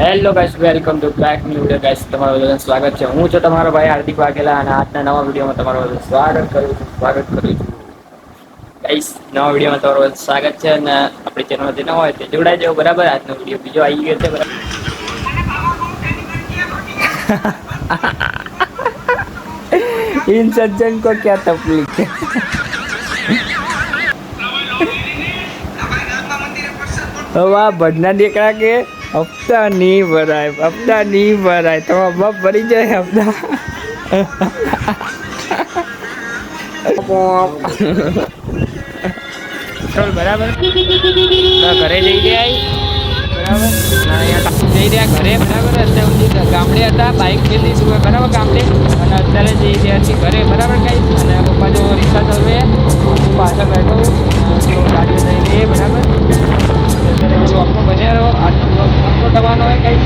Hello guys, welcome to back new video guys. તમારું બધાનું સ્વાગત છે. હું છું તમારો ભાઈ હાર્દિક વાઘેલા અને આજના નવા વિડીયોમાં તમારું બધાનું સ્વાગત કરું છું. ગાઈસ, નવા વિડીયોમાં તમારું બધાનું સ્વાગત છે અને આપણી ચેનલ જે ન હોય તે જોડાઈ જાવ. બરાબર, આજનો વિડીયો બીજો આવી ગયો છે. બરાબર, इन सज्जन को क्या तकलीफ है? हवा बढ़ना देख रहा के हफ्ता नहीं भराय तो बाप भरी जाए हफ्ता. ચલ બરાબર, ઘરે જઈ રહ્યા બરાબર. અહીંયા જઈ રહ્યા ઘરે બરાબર. અત્યાર સુધી ગામડે હતા, બાઇક મેલી શું બરાબર ગામડે, અને અત્યારે જઈ રહ્યા છીએ ઘરે બરાબર. કઈ અને પપ્પા જો રિક્ષા ચલાવે, હું પાછળ બેઠો ગાડીઓ જઈ રહી બરાબર. અત્યારે બ્લોગમાં બન્યા રહો. આજનો બ્લોગ અપલોડ થવાનો હોય કઈ.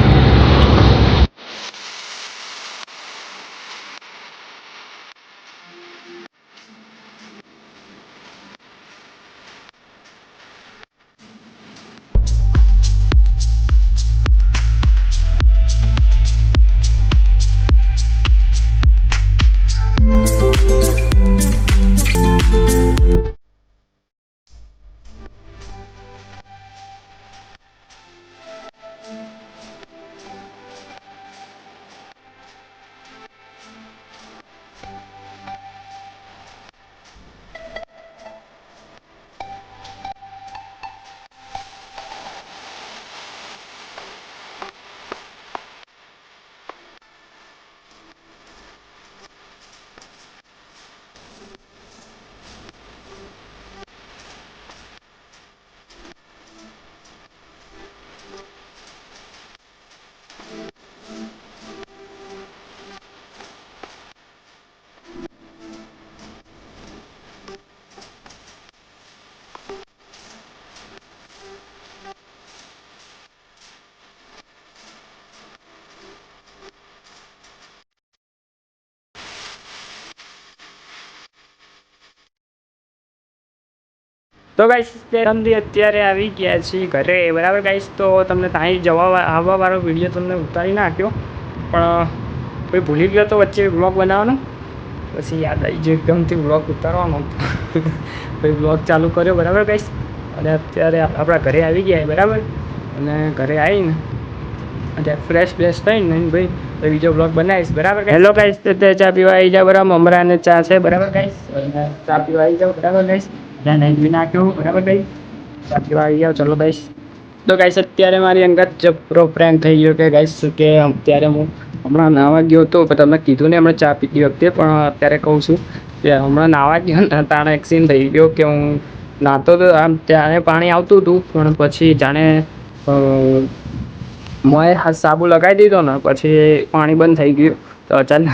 તો ગાઈસ, અત્યારે આવી ગયા છીએ ઘરે બરાબર. ગાઈસ, તો તમને ત્યાં જવા આવવા વાળો વિડીયો તમને ઉતારી નાખ્યો, પણ કોઈ ભૂલી ગયો તો વચ્ચે બ્લોગ બનાવવાનો. પછી યાદ આવી ગયો એકદમથી બ્લોગ ઉતારવાનો. પછી બ્લોગ ચાલુ કર્યો બરાબર ગાઈસ. અને અત્યારે આપણા ઘરે આવી ગયા બરાબર. અને ઘરે આવીને અને ફ્રેશ થઈને ભાઈ બીજો બ્લોગ બનાવીશ બરાબર. હેલો ગાઈસ, ચા પીવા આવી જાવ બરાબર. મમરાને ચા છે બરાબર ગાઈસ. ચા પીવા આવી જાવ બરાબર ગાઈસ. નહીં બી નાખ્યો બરાબર ગાઈસ. ચા પીવા આવી જાવ ચલો ગાઈસ. તો ગાઈસ, અત્યારે મારી અંગત જબરો પ્રેન્ક થઈ ગયો કે ગાઈસ કે અત્યારે હું હમણાં નાહવા ગયો હતો. તમને કીધું ને હમણાં ચા પીતી વખતે, પણ અત્યારે કહું છું કે હમણાં નાહવા ગયો ને તાણે એક સીન થઈ ગયો કે હું નાહતો તો આમ ત્યારે પાણી આવતું હતું, પણ પછી જાણે મોંએ સાબુ લગાવી દીધો ને પછી પાણી બંધ થઈ ગયું. તો અચાનક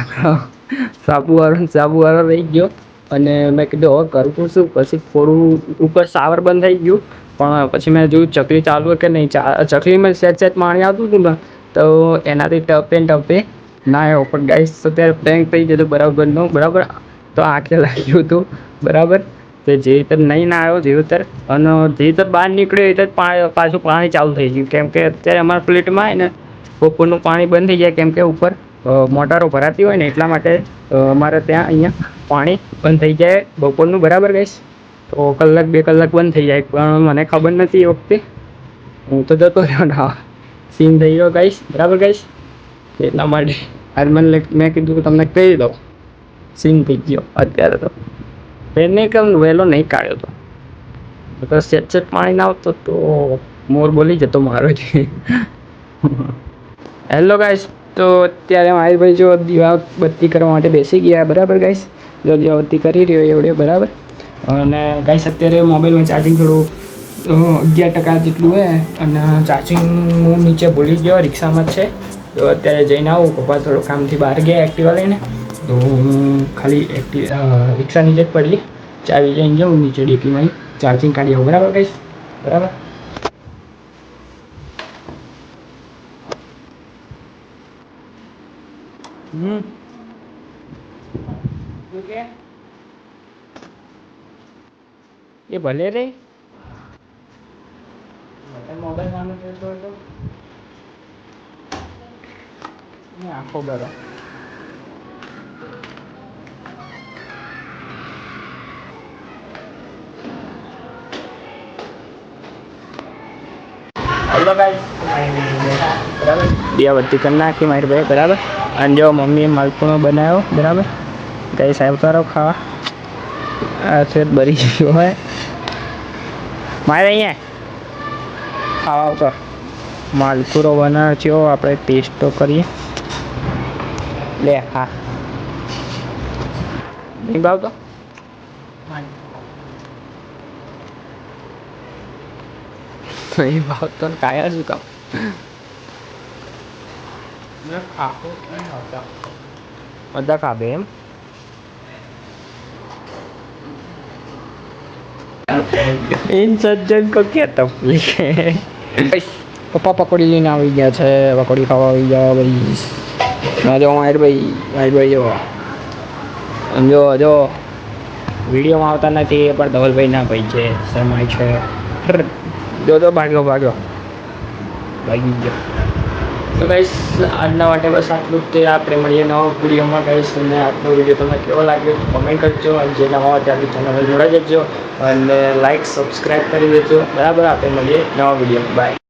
સાબુવાળો રહી ગયો અને મેં કીધું હવે કરું શું. પછી થોડું ઉપર શાવર બંધ થઈ ગયું, પણ પછી મેં જોયું ચકલી ચાલુ કે નહીં. ચકલીમાં સહેજ પાણી આવતું હતું ને, તો એનાથી ટપે ના આવ્યો. પણ ગાઈસ, અત્યારે પ્રેન્ક થઈ જતો બરાબર. તો આંખે લાગ્યું હતું બરાબર. તો જે રીતે નહીં ના આવ્યો જેવું અને જે રીતે બહાર નીકળ્યો એ પાછું પાણી ચાલુ થઈ ગયું. કેમ કે અત્યારે અમારા ફ્લેટમાં આવે ને બપોરનું પાણી બંધ થઈ જાય, કેમ કે ઉપર મોટરો ભરાતી હોય ને એટલા માટે અમારે ત્યાં અહીંયા પાણી બંધ થઈ જાય બપોરનું બરાબર ગાઈસ. તો કલાક 2 કલાક બંધ થઈ જાય, પણ મને ખબર નથી એ વખતે. હું તો જતો રહ્યો ને સીન થઈ ગયો ગાઈસ બરાબર ગાઈસ. એટલા માટે આજ મેં કીધું કે તમને કહી દઉં, સીન થઈ ગયો. અત્યારે તો એને કેમ વહેલો નહીં કાઢ્યો તો સહેજ પાણી ના આવતો તો મોર બોલી જતો મારો જ. હેલો ગાઈસ, તો અત્યારે મારી ભાઈ જો દીવાબત્તી કરવા માટે બેસી ગયા બરાબર ગાઈસ. જો દીવાબત્તી કરી રહ્યો એવડે બરાબર. અને ગાઈસ, અત્યારે મોબાઈલમાં ચાર્જિંગ થોડું 11% જેટલું હોય અને ચાર્જિંગ હું નીચે ભૂલી ગયો, રિક્ષામાં જ છે. તો અત્યારે જઈને આવું. પપ્પા થોડું કામથી બહાર ગયા એક્ટિવા લઈને, તો હું ખાલી રિક્ષા નીચે જ પડી ચાવી લઈને જાઉં નીચે ડેકીમાં ચાર્જિંગ કાઢી આવું બરાબર ગાઈસ. બરાબર. શું કે એ ભલે રે મોબાઈલ નાનો કહેતો હતો. આખો બરો हेलो गाइस बराबर दिया बत्ती करना कि मारी भाई बराबर અને જો મમ્મીએ માલપુણો બનાવ્યો બરાબર ગઈ સાહેબ તારો ખાવા આ છે બરી ગયો હોય મારે અહીંયા ખાવા આવતો માલપુરો બનાવ્યો છે આપણે ટેસ્ટ તો કરીએ લે હા નહીં ભાવતો નહીં ભાવતો ને કાયા શું કામ બધા ખાધે એમ इन सज्जन को क्या तकलीफ है પપ્પા પકોડી લઈને આવી ગયા છે પકોડી ખાવા આવી ગયા ભાઈ ના જો ભાઈ જો સમજો જો વિડીયોમાં આવતા નથી એ પણ ધવલભાઈ ના ભાઈ છે શરમાય છે જો ભાગ્યો ભાગી ગયો તો ગાઈસ આજના માટે બસ આટલું જ તે આપણે મળીએ નવા વિડીયોમાં ગાઈસ અને આજનો વિડીયો તમને કેવો લાગ્યો કમેન્ટ કરજો અને જે નવા હોય ત્યાંથી ચેનલ જોડાઈ જજો અને લાઈક સબસ્ક્રાઈબ કરી દેજો બરાબર આપણે મળીએ નવા વિડીયો બાય